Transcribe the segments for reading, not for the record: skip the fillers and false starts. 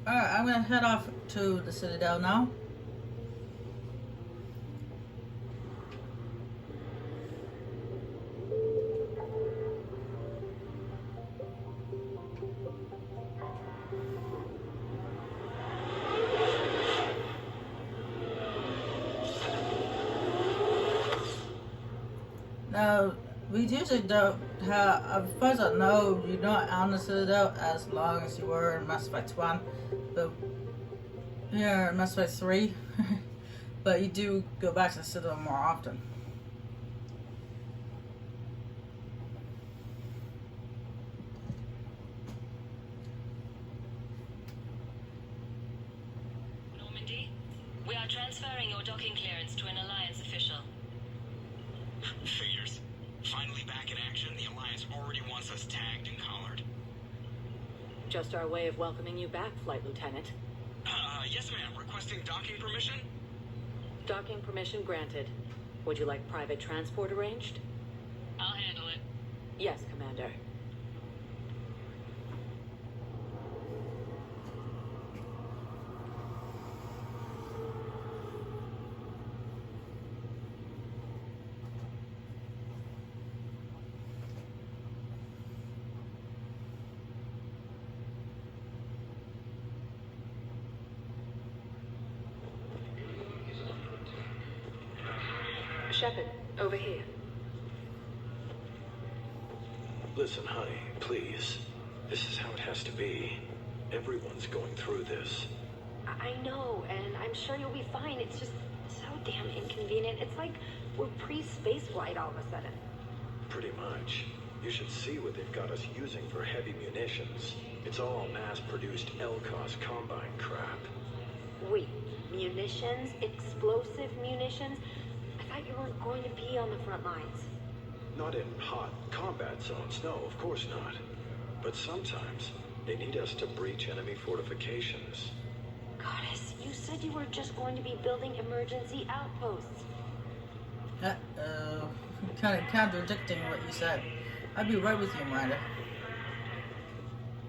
Alright, I'm gonna head off to the Citadel now. Now, we usually don't have, as far as I know, you're not on the Citadel as long as you were in Mass Effect 1, but here in Mass Effect 3, but you do go back to the Citadel more often. Normandy, we are transferring your docking clearance to an Alliance official. Figures. Finally back in action, the Alliance already wants us tagged and collared. Just our way of welcoming you back, Flight Lieutenant. Yes ma'am, requesting docking permission? Docking permission granted. Would you like private transport arranged? I'll handle it. Yes, Commander. Shepard, over here. Listen, honey, please. This is how it has to be. Everyone's going through this. I know, and I'm sure you'll be fine. It's just so damn inconvenient. It's like we're pre-space flight all of a sudden. Pretty much. You should see what they've got us using for heavy munitions. It's all mass-produced LCOS Combine crap. Wait, munitions? Explosive munitions? I thought you weren't going to be on the front lines. Not in hot combat zones, no, of course not. But sometimes they need us to breach enemy fortifications. Goddess, you said you were just going to be building emergency outposts. Uh-oh. Kind of contradicting what you said. I'd be right with you, Miranda.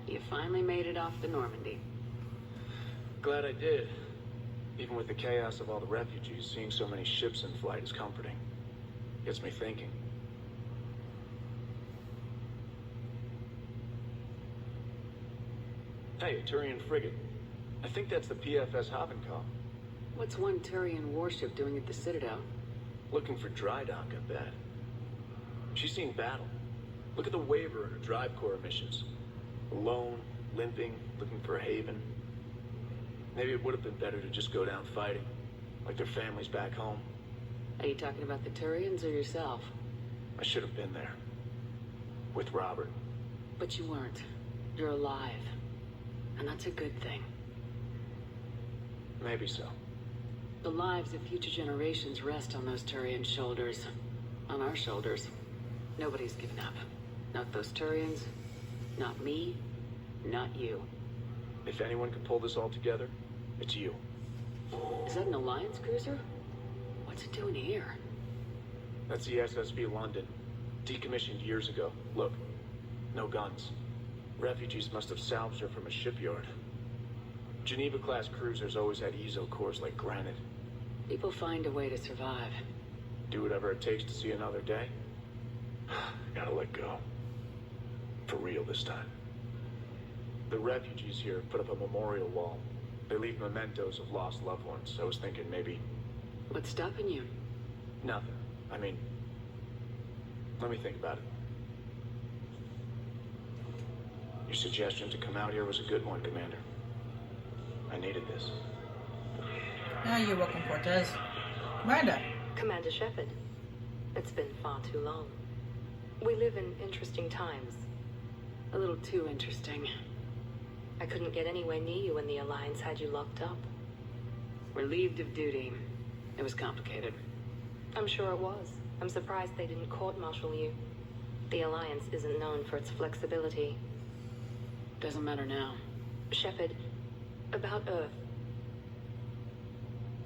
You finally made it off the Normandy. Glad I did. Even with the chaos of all the refugees, seeing so many ships in flight is comforting. Gets me thinking. Hey, a Turian frigate. I think that's the PFS Havenkal. What's one Turian warship doing at the Citadel? Looking for dry dock, I bet. She's seen battle. Look at the waiver in her drive corps missions. Alone, limping, looking for a haven. Maybe it would have been better to just go down fighting, like their families back home. Are you talking about the Turians or yourself? I should have been there. With Robert. But you weren't. You're alive. And that's a good thing. Maybe so. The lives of future generations rest on those Turian shoulders. On our shoulders. Nobody's given up. Not those Turians. Not me. Not you. If anyone can pull this all together, it's you. Is that an Alliance cruiser? What's it doing here? That's the SSV London. Decommissioned years ago. Look, no guns. Refugees must have salvaged her from a shipyard. Geneva-class cruisers always had ezo cores like granite. People find a way to survive. Do whatever it takes to see another day. Gotta let go. For real this time. The refugees here put up a memorial wall. They leave mementos of lost loved ones. I was thinking maybe... What's stopping you? Nothing. I mean... Let me think about it. Your suggestion to come out here was a good one, Commander. I needed this. Yeah, you're welcome, Cortez. Miranda. Commander Shepard, it's been far too long. We live in interesting times. A little too interesting. I couldn't get anywhere near you when the Alliance had you locked up. Relieved of duty. It was complicated. I'm sure it was. I'm surprised they didn't court-martial you. The Alliance isn't known for its flexibility. Doesn't matter now. Shepard, about Earth.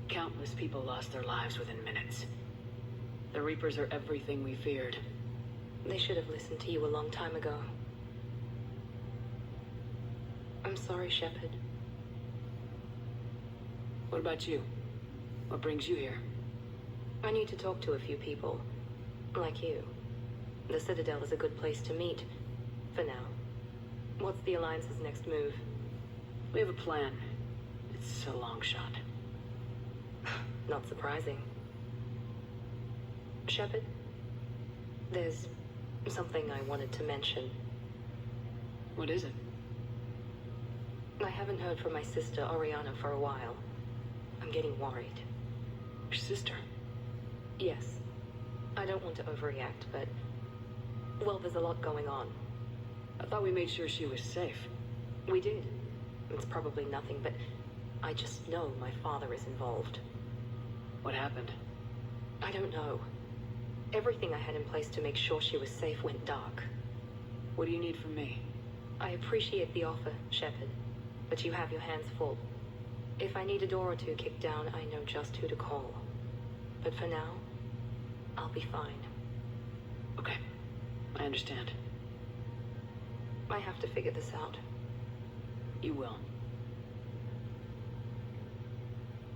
Countless people lost their lives within minutes. The Reapers are everything we feared. They should have listened to you a long time ago. I'm sorry, Shepard. What about you? What brings you here? I need to talk to a few people. Like you. The Citadel is a good place to meet. For now. What's the Alliance's next move? We have a plan. It's a long shot. Not surprising. Shepard? There's something I wanted to mention. What is it? I haven't heard from my sister, Oriana, for a while. I'm getting worried. Your sister? Yes. I don't want to overreact, but... well, there's a lot going on. I thought we made sure she was safe. We did. It's probably nothing, but I just know my father is involved. What happened? I don't know. Everything I had in place to make sure she was safe went dark. What do you need from me? I appreciate the offer, Shepard, but you have your hands full. If I need a door or two kicked down, I know just who to call. But for now, I'll be fine. Okay. I understand. I have to figure this out. You will.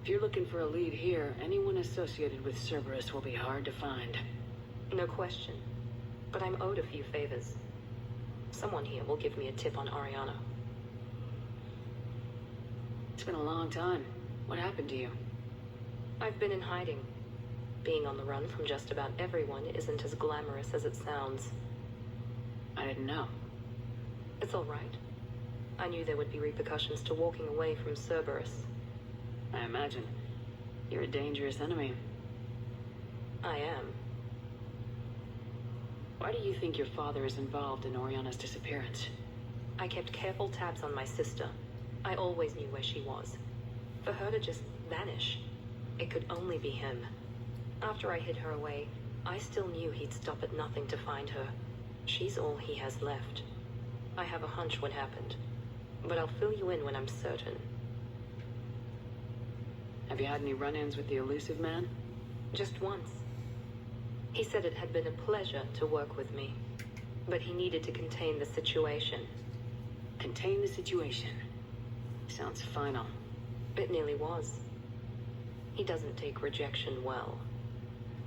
If you're looking for a lead here, anyone associated with Cerberus will be hard to find. No question. But I'm owed a few favors. Someone here will give me a tip on Oriana. It's been a long time. What happened to you? I've been in hiding. Being on the run from just about everyone isn't as glamorous as it sounds. I didn't know. It's all right. I knew there would be repercussions to walking away from Cerberus. I imagine. You're a dangerous enemy. I am. Why do you think your father is involved in Oriana's disappearance? I kept careful tabs on my sister. I always knew where she was. For her to just vanish, it could only be him. After I hid her away, I still knew he'd stop at nothing to find her. She's all he has left. I have a hunch what happened, but I'll fill you in when I'm certain. Have you had any run-ins with the elusive man? Just once. He said it had been a pleasure to work with me, but he needed to contain the situation. Contain the situation. Sounds final. It nearly was. He doesn't take rejection well.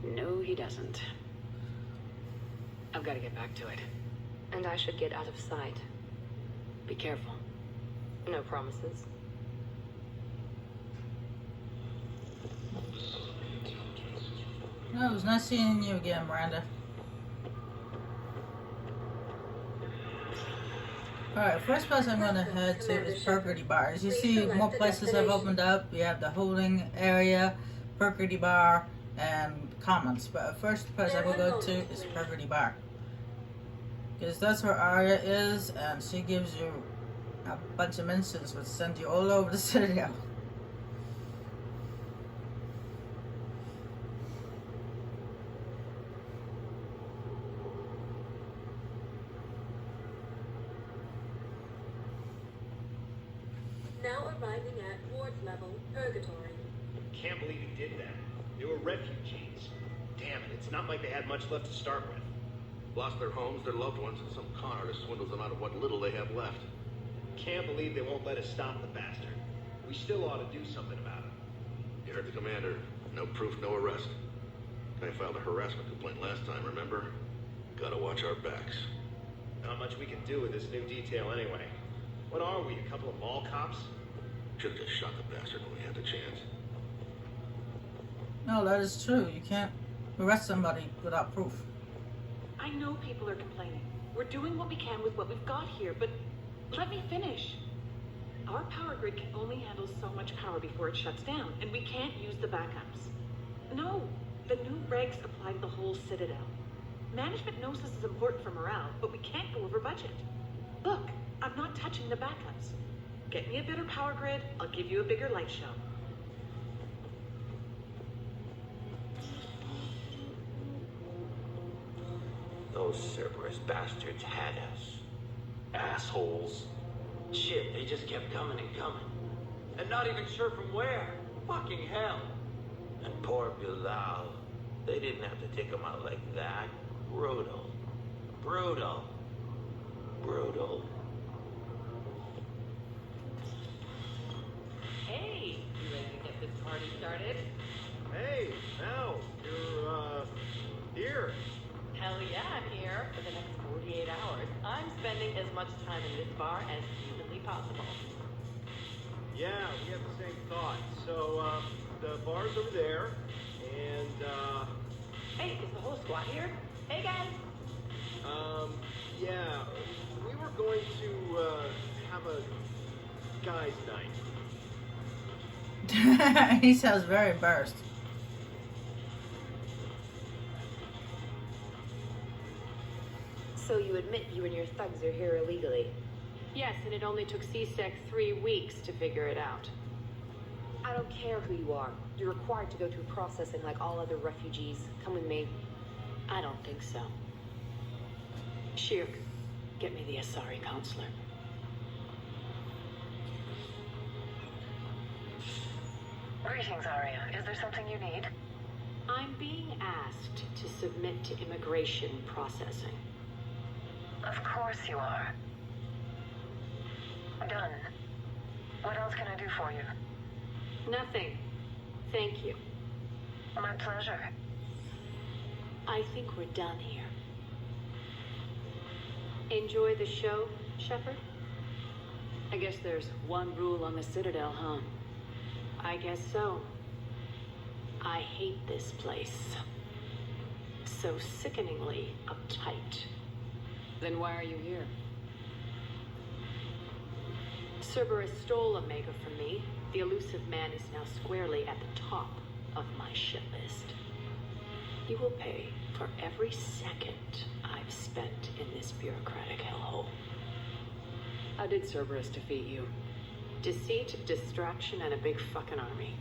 No, he doesn't. I've got to get back to it. And I should get out of sight. Be careful. No promises. No, it was nice seeing you again, Miranda. Alright, first place I'm going to head to is Paragon Bar. As you see, more places have opened up. We have the holding area, Paragon Bar, and Commons. But the first place I will go to is Paragon Bar. Because that's where Arya is, and she gives you a bunch of mentions which send you all over the Citadel. Now arriving at ward level purgatory. Can't believe he did that. They were refugees. Damn it, it's not like they had much left to start with. Lost their homes, their loved ones, and some con artist swindles them out of what little they have left. Can't believe they won't let us stop the bastard. We still ought to do something about it. You heard the commander. No proof, no arrest. I filed a harassment complaint last time, remember? Gotta watch our backs. Not much we can do with this new detail anyway. What are we, a couple of mall cops? Should've just shot the bastard when we had the chance. No, that is true. You can't arrest somebody without proof. I know people are complaining. We're doing what we can with what we've got here, but let me finish. Our power grid can only handle so much power before it shuts down, and we can't use the backups. No, the new regs apply to the whole Citadel. Management knows this is important for morale, but we can't go over budget. Look, I'm not touching the backups. Get me a better power grid, I'll give you a bigger light show. Those Cerberus bastards had us. Assholes. Shit, they just kept coming and coming. And not even sure from where. Fucking hell. And poor Bilal. They didn't have to take him out like that. Brutal. Brutal. Brutal. Hey, you ready to get this started. Hey, Al, you're, here. Hell yeah, I'm here. For the next 48 hours, I'm spending as much time in this bar as humanly possible. Yeah, we have the same thought. So, the bar's over there, and, Hey, is the whole squad here? Hey, guys! yeah, we were going to, have a guys' night. He sounds very embarrassed. So you admit you and your thugs are here illegally? Yes, and it only took CSEC 3 weeks to figure it out. I don't care who you are. You're required to go through processing like all other refugees. Come with me. I don't think so. Shirk, get me the Asari counselor. Greetings, Arya. Is there something you need? I'm being asked to submit to immigration processing. Of course you are. Done. What else can I do for you? Nothing. Thank you. My pleasure. I think we're done here. Enjoy the show, Shepard? I guess there's one rule on the Citadel, huh? I guess so. I hate this place. So sickeningly uptight. Then why are you here? Cerberus stole Omega from me. The elusive man is now squarely at the top of my shit list. You will pay for every second I've spent in this bureaucratic hellhole. How did Cerberus defeat you? Deceit, distraction, and a big fucking army.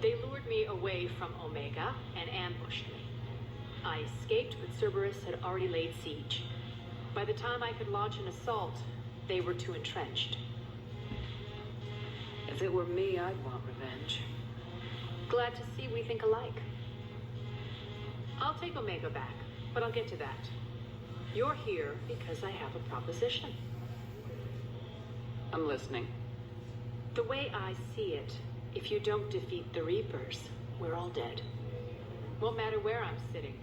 They lured me away from Omega and ambushed me. I escaped, but Cerberus had already laid siege. By the time I could launch an assault, they were too entrenched. If it were me, I'd want revenge. Glad to see we think alike. I'll take Omega back, but I'll get to that. You're here because I have a proposition. I'm listening. The way I see it, if you don't defeat the Reapers, we're all dead. Won't matter where I'm sitting.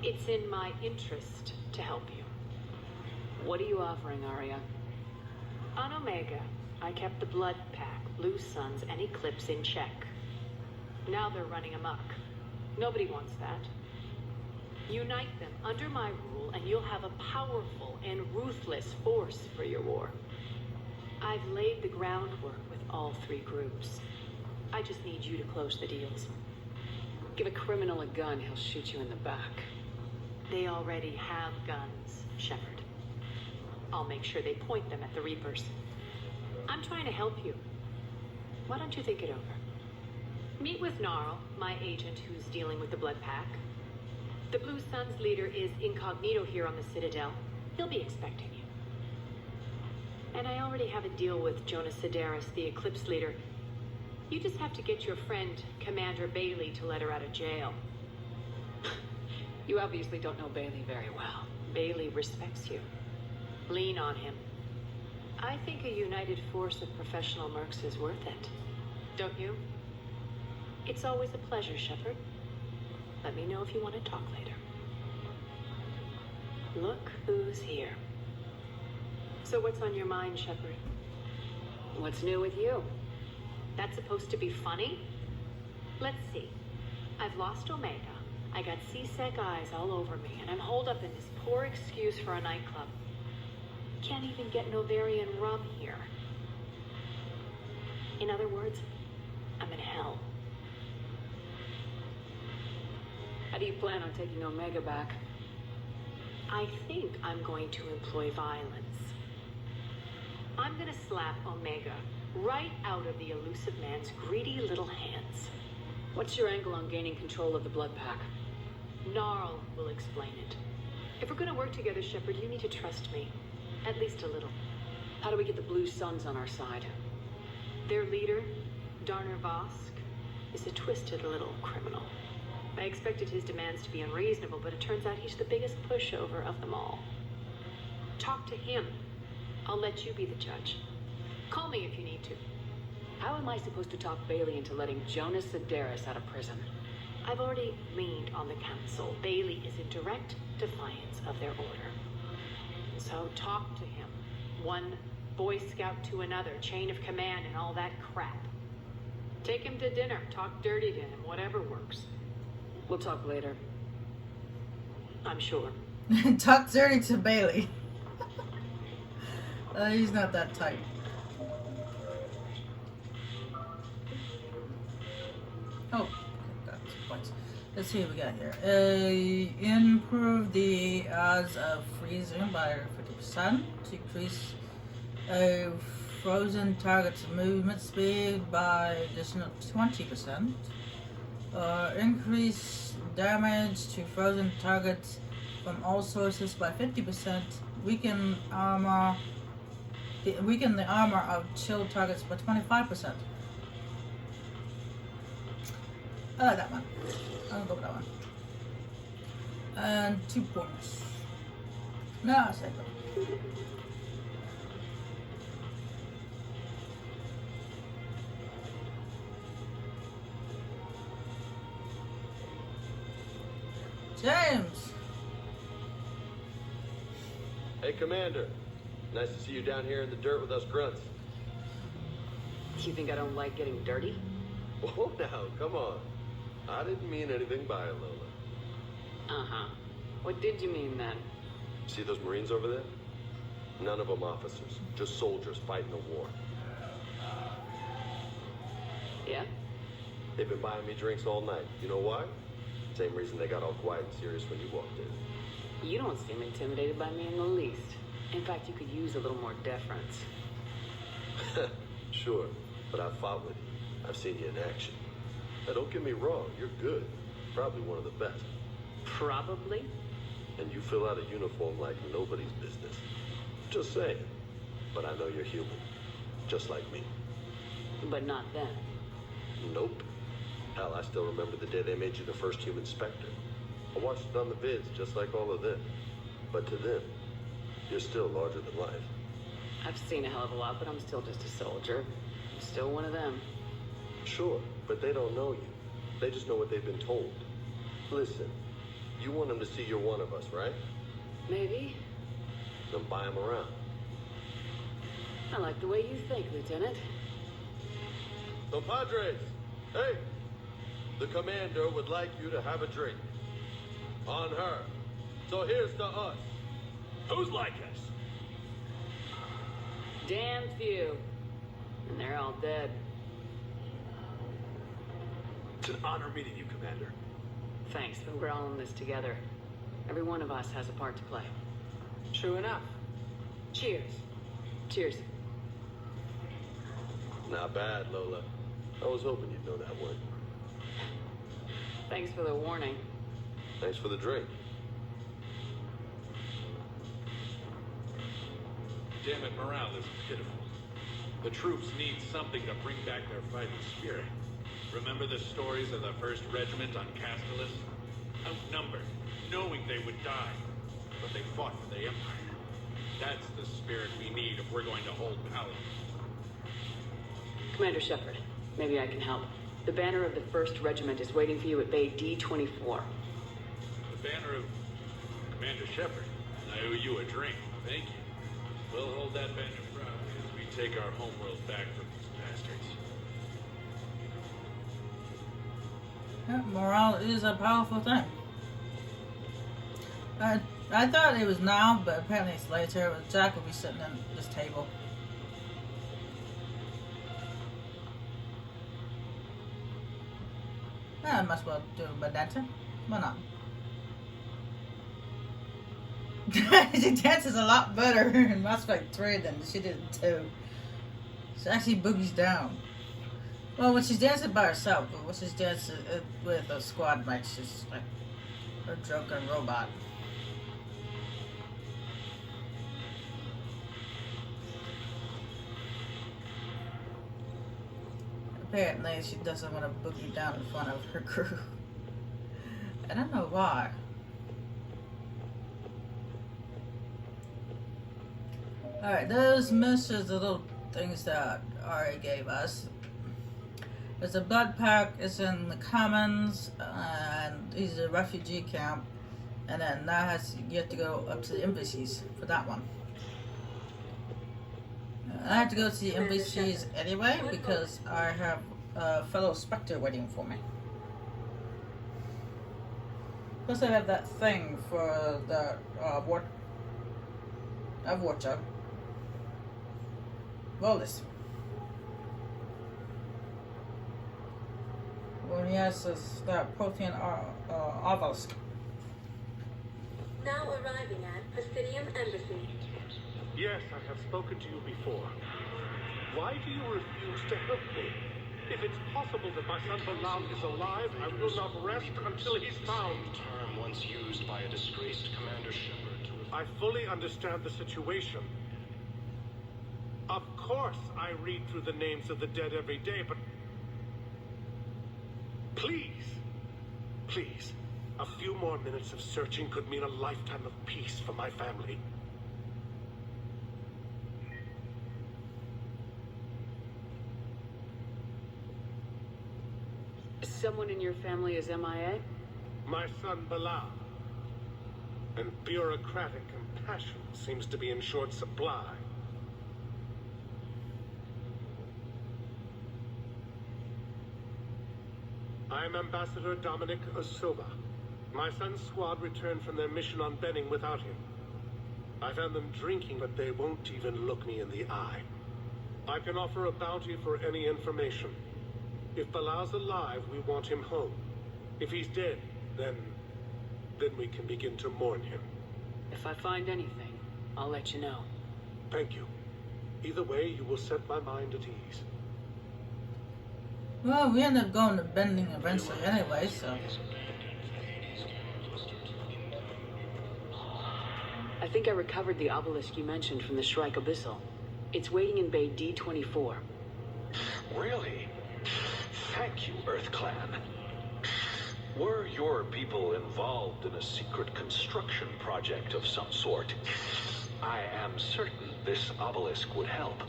It's in my interest to help you. What are you offering, Arya? On Omega, I kept the Blood Pack, Blue Suns, and Eclipse in check. Now they're running amok. Nobody wants that. Unite them under my rule, and you'll have a powerful and ruthless force for your war. I've laid the groundwork with all 3 groups. I just need you to close the deals. Give a criminal a gun, he'll shoot you in the back. They already have guns, Shepard. I'll make sure they point them at the Reapers. I'm trying to help you. Why don't you think it over? Meet with Gnarl, my agent who's dealing with the Blood Pack. The Blue Suns leader is incognito here on the Citadel. He'll be expecting you. And I already have a deal with Jonas Sedaris, the Eclipse leader. You just have to get your friend, Commander Bailey, to let her out of jail. You obviously don't know Bailey very well. Bailey respects you. Lean on him. I think a united force of professional mercs is worth it. Don't you? It's always a pleasure, Shepard. Let me know if you want to talk later. Look who's here. So what's on your mind, Shepard? What's new with you? That's supposed to be funny? Let's see. I've lost Omega. I got CSEC eyes all over me, and I'm holed up in this poor excuse for a nightclub. Can't even get Novarian rum here. In other words, I'm in hell. How do you plan on taking Omega back? I think I'm going to employ violence. I'm gonna slap Omega right out of the elusive man's greedy little hands. What's your angle on gaining control of the Blood Pack? Gnarl will explain it. If we're gonna work together, Shepard, you need to trust me. At least a little. How do we get the Blue Suns on our side? Their leader, Darner Vosk, is a twisted little criminal. I expected his demands to be unreasonable, but it turns out he's the biggest pushover of them all. Talk to him. I'll let you be the judge. Call me if you need to. How am I supposed to talk Bailey into letting Jonas Sedaris out of prison? I've already leaned on the council. Bailey is in direct defiance of their order. So talk to him. One Boy Scout to another, chain of command and all that crap. Take him to dinner, talk dirty to him, whatever works. We'll talk later. I'm sure. Talk dirty to Bailey. He's not that type. Oh, that's points. Let's see what we got here. Improve the odds of freezing by 50%. Decrease frozen target's movement speed by additional 20%. Increase damage to frozen targets from all sources by 50%. Weaken the armor of chilled targets by 25%. I like that one. I'll go with that one. And 2 points. No, I'll say go. James! Hey, Commander. Nice to see you down here in the dirt with us grunts. You think I don't like getting dirty? Oh, now, come on. I didn't mean anything by it, Lola. Uh-huh. What did you mean then? See those Marines over there? None of them officers, just soldiers fighting the war. Yeah? They've been buying me drinks all night. You know why? Same reason they got all quiet and serious when you walked in. You don't seem intimidated by me in the least. In fact, you could use a little more deference. Sure, but I've fought with you. I've seen you in action. Now, don't get me wrong, you're good. Probably one of the best. Probably? And you fill out a uniform like nobody's business. Just saying. But I know you're human. Just like me. But not then. Nope. Hell, I still remember the day they made you the first human Spectre. I watched it on the vids, just like all of them. But to them, you're still larger than life. I've seen a hell of a lot, but I'm still just a soldier. I'm still one of them. Sure, but they don't know you. They just know what they've been told. Listen, you want them to see you're one of us, right? Maybe. Then buy them around. I like the way you think, Lieutenant. So, Padres, hey, the commander would like you to have a drink. On her. So here's to us. Who's like us? Damn few. And they're all dead. It's an honor meeting you, Commander. Thanks, but we're all in this together. Every one of us has a part to play. True enough. Cheers. Cheers. Not bad, Lola. I was hoping you'd know that one. Thanks for the warning. Thanks for the drink. Damn it, morale is pitiful. The troops need something to bring back their fighting spirit. Remember the stories of the 1st Regiment on Castellus? Outnumbered, knowing they would die, but they fought for the Empire. That's the spirit we need if we're going to hold Paragon. Commander Shepard, maybe I can help. The banner of the 1st Regiment is waiting for you at Bay D-24. The banner of Commander Shepard. I owe you a drink. Thank you. We'll hold that banner proudly as we take our homeworld back from these bastards. Yeah, morale is a powerful thing. I thought it was now, but apparently it's later. Jack will be sitting at this table. I might as well do it by dancing. Why not? She dances a lot better in Mass Effect 3 than she did in 2. She actually boogies down. Well, when she's dancing by herself, but when she's dancing with a squad mate, she's like a drunken robot. Apparently, she doesn't want to boogie down in front of her crew. I don't know why. Alright, those missions, the little things that Ari gave us. There's a blood pack. It's in the Commons, and he's a refugee camp. And then that has yet to go up to the embassies for that one. I have to go to the embassies anyway because I have a fellow Spectre waiting for me. Plus I have that thing for the Watcher. Wallace. When he has that protein obelisk. Now arriving at Presidium Embassy. Yes, I have spoken to you before. Why do you refuse to help me? If it's possible that my son Bilal is alive, I will not rest until he's found. Term once used by a disgraced Commander Shepard. I fully understand the situation. Of course, I read through the names of the dead every day, but please, please, a few more minutes of searching could mean a lifetime of peace for my family. Someone in your family is MIA? My son Bilal. And bureaucratic compassion seems to be in short supply. I am Ambassador Dominic Osoba. My son's squad returned from their mission on Benning without him. I found them drinking, but they won't even look me in the eye. I can offer a bounty for any information. If Bilal's alive, we want him home. If he's dead, then we can begin to mourn him. If I find anything, I'll let you know. Thank you. Either way, you will set my mind at ease. Well, we end up going to Bending eventually anyway, so. I think I recovered the obelisk you mentioned from the Shrike Abyssal. It's waiting in Bay D-24. Really? Thank you, Earth Clan. Were your people involved in a secret construction project of some sort, I am certain this obelisk would help.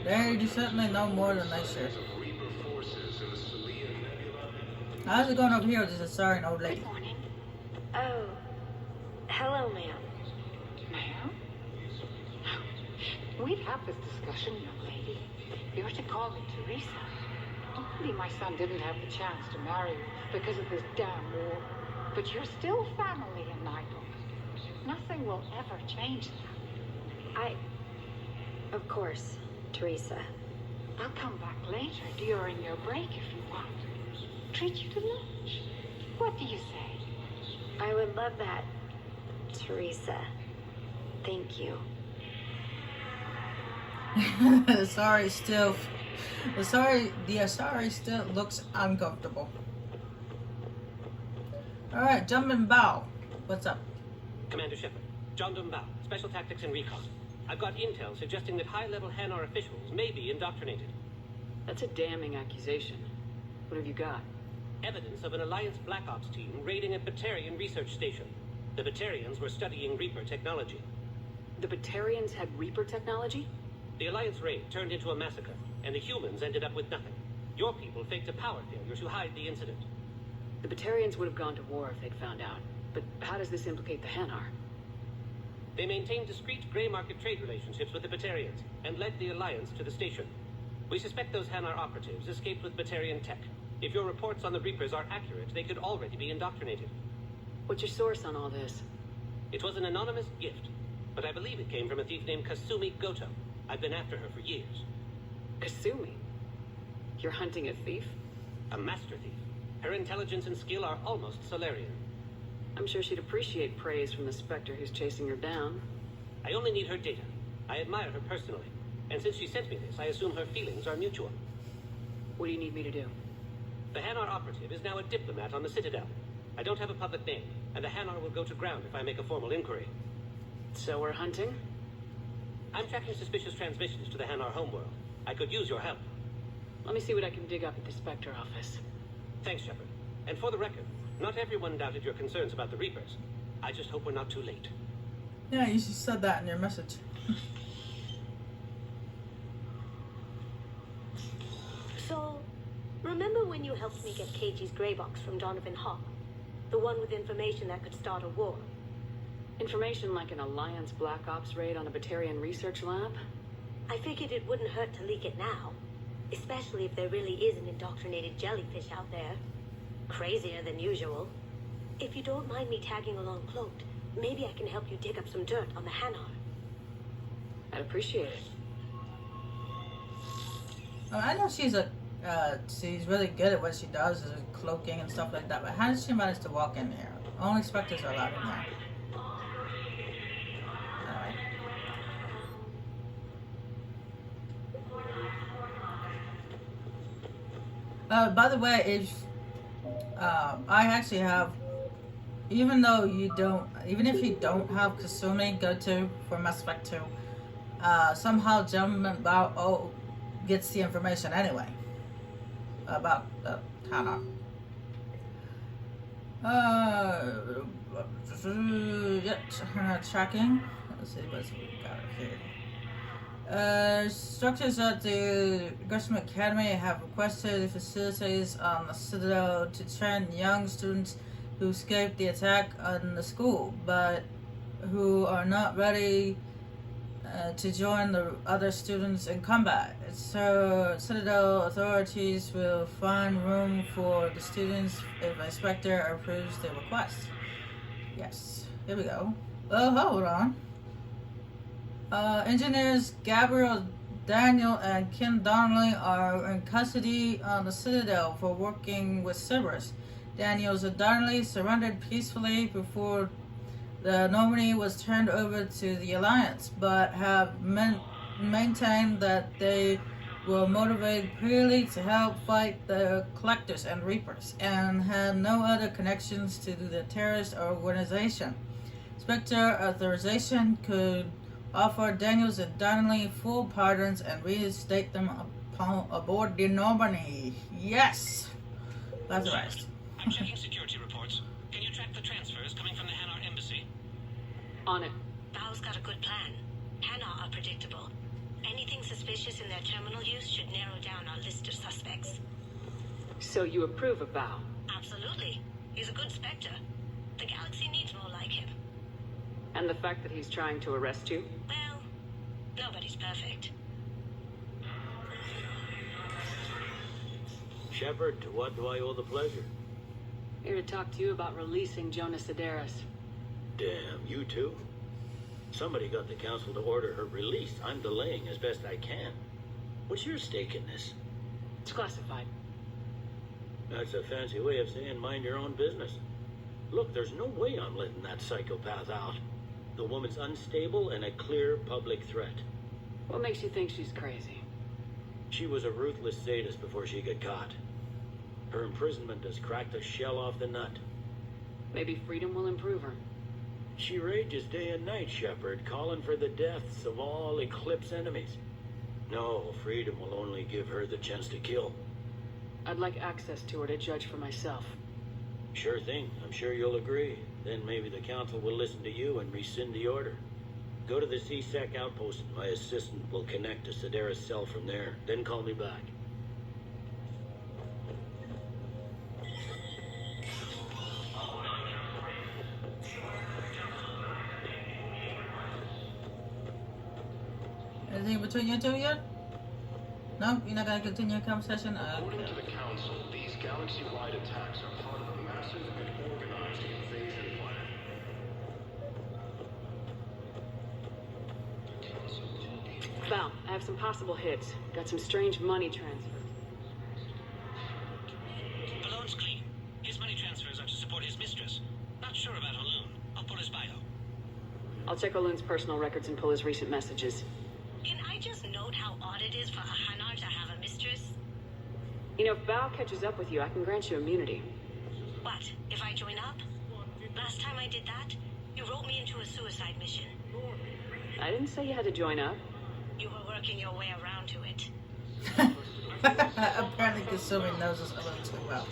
They certainly know more than I should. How's it going over here with this Asarian old lady? Good morning. Oh, hello, ma'am. Ma'am? We'd have this discussion, young lady. You're to call me Teresa. Hopefully my son didn't have the chance to marry you because of this damn war. But you're still family in Nigel. Nothing will ever change that. Of course, Teresa. I'll come back later during your break if you want. Treat you to lunch. What do you say? I would love that, Teresa. Thank you. The Asari still looks uncomfortable. Alright, Jumpin' Bow. What's up? Commander Shepard, John Dumbao, Special Tactics and Recon. I've got intel suggesting that high-level Hanar officials may be indoctrinated. That's a damning accusation. What have you got? Evidence of an Alliance Black Ops team raiding a Batarian research station. The Batarians were studying Reaper technology. The Batarians had Reaper technology? The Alliance raid turned into a massacre, and the humans ended up with nothing. Your people faked a power failure to hide the incident. The Batarians would have gone to war if they'd found out. But how does this implicate the Hanar? They maintained discreet gray market trade relationships with the Batarians, and led the Alliance to the station. We suspect those Hanar operatives escaped with Batarian tech. If your reports on the Reapers are accurate, they could already be indoctrinated. What's your source on all this? It was an anonymous gift, but I believe it came from a thief named Kasumi Goto. I've been after her for years. Kasumi? You're hunting a thief? A master thief. Her intelligence and skill are almost Solarian. I'm sure she'd appreciate praise from the Spectre who's chasing her down. I only need her data. I admire her personally. And since she sent me this, I assume her feelings are mutual. What do you need me to do? The Hanar operative is now a diplomat on the Citadel. I don't have a public name, and the Hanar will go to ground if I make a formal inquiry. So we're hunting? I'm tracking suspicious transmissions to the Hanar homeworld. I could use your help. Let me see what I can dig up at the Spectre office. Thanks, Shepard. And for the record, not everyone doubted your concerns about the Reapers. I just hope we're not too late. Yeah, you said that in your message. So, remember when you helped me get KG's grey box from Donovan Hawk? The one with information that could start a war? Information like an Alliance Black Ops raid on a Batarian research lab? I figured it wouldn't hurt to leak it now. Especially if there really is an indoctrinated jellyfish out there. Crazier than usual. If you don't mind me tagging along cloaked, maybe I can help you dig up some dirt on the Hanar. I'd appreciate it. Oh, I know she's really good at what she does, is cloaking and stuff like that, but how did she manage to walk in there? Only specters are allowed in there. By the way, if I actually have, even if you don't have Kasumi go to for Mass Effect 2, somehow Gentleman Bao gets the information anyway about Hana. Tracking. Let's see what we got here. Structures at the Gresham Academy have requested facilities on the Citadel to train young students who escaped the attack on the school, but who are not ready to join the other students in combat. So Citadel authorities will find room for the students if Inspector approves the request. Yes, here we go. Oh, hold on. Engineers Gabriel Daniel and Ken Donnelly are in custody on the Citadel for working with Cerberus. Daniels and Donnelly surrendered peacefully before the Normandy was turned over to the Alliance, but have maintained that they were motivated purely to help fight the Collectors and Reapers, and had no other connections to the terrorist organization. Spectre authorization could offer Daniels and Donnelly full pardons and reinstate them aboard the Normandy. Yes! That's right. I'm checking security reports. Can you track the transfers coming from the Hanar embassy? On it. Bao's got a good plan. Hanar are predictable. Anything suspicious in their terminal use should narrow down our list of suspects. So you approve of Bao? Absolutely. He's a good Spectre. The galaxy needs more like him. And the fact that he's trying to arrest you? Well, nobody's perfect. Shepard, to what do I owe the pleasure? Here to talk to you about releasing Jonas Sedaris. Damn, you too? Somebody got the council to order her release. I'm delaying as best I can. What's your stake in this? It's classified. That's a fancy way of saying mind your own business. Look, there's no way I'm letting that psychopath out. The woman's unstable and a clear public threat. What makes you think she's crazy? She was a ruthless sadist before she got caught. Her imprisonment has cracked the shell off the nut. Maybe freedom will improve her. She rages day and night, Shepard, calling for the deaths of all Eclipse enemies. No, freedom will only give her the chance to kill. I'd like access to her to judge for myself. Sure thing. I'm sure you'll agree. Then maybe the council will listen to you and rescind the order. Go to the C-Sec outpost. My assistant will connect to Sedaris' cell from there. Then call me back. Anything between you two yet? No? You're not going to continue a conversation? According to the Council, these galaxy-wide attacks are part of a massive and organized invasion plan. Val, I have some possible hits. Got some strange money transfers. Balloon's clean. His money transfers are to support his mistress. Not sure about Halloon. I'll pull his bio. I'll check Aloon's personal records and pull his recent messages. Can I just note how odd it is for a Hanar to have a mistress? You know, if Bao catches up with you, I can grant you immunity. What, if I join up? Last time I did that, you wrote me into a suicide mission. I didn't say you had to join up. You were working your way around to it. Apparently Kasumi knows us a little too well.